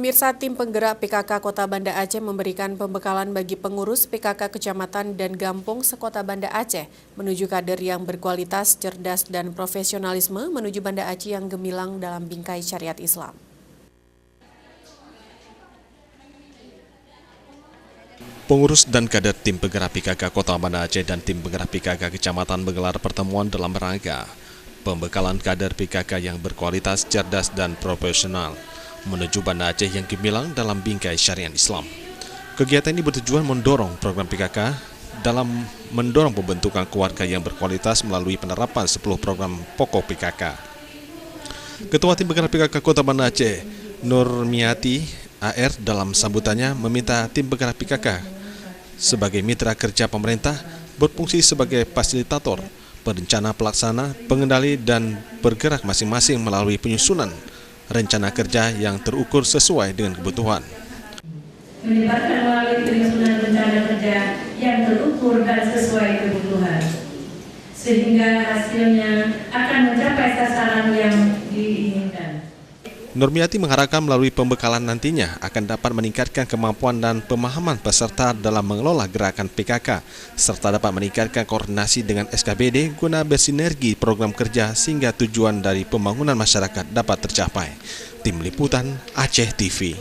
Pemirsa, tim penggerak PKK Kota Banda Aceh memberikan pembekalan bagi pengurus PKK Kecamatan dan Gampung sekota Banda Aceh menuju kader yang berkualitas, cerdas, dan profesionalisme menuju Banda Aceh yang gemilang dalam bingkai syariat Islam. Pengurus dan kader tim penggerak PKK Kota Banda Aceh dan tim penggerak PKK Kecamatan menggelar pertemuan dalam rangka pembekalan kader PKK yang berkualitas, cerdas, dan profesional menuju Banda Aceh yang gemilang dalam bingkai syariat Islam. Kegiatan ini bertujuan mendorong program PKK dalam mendorong pembentukan keluarga yang berkualitas melalui penerapan 10 program pokok PKK. Ketua tim penggerak PKK Kota Banda Aceh, Nurmiati AR, dalam sambutannya meminta tim penggerak PKK sebagai mitra kerja pemerintah berfungsi sebagai fasilitator, perencana pelaksana, pengendali, dan bergerak masing-masing melalui penyusunan rencana kerja yang terukur sesuai dengan kebutuhan. Menyebarkan melalui penyusunan rencana kerja yang terukur dan sesuai kebutuhan, sehingga hasilnya akan mencapai sasaran yang diinginkan. Nurmiati mengharapkan melalui pembekalan nantinya akan dapat meningkatkan kemampuan dan pemahaman peserta dalam mengelola gerakan PKK, serta dapat meningkatkan koordinasi dengan SKBD guna bersinergi program kerja sehingga tujuan dari pembangunan masyarakat dapat tercapai. Tim Liputan Aceh TV.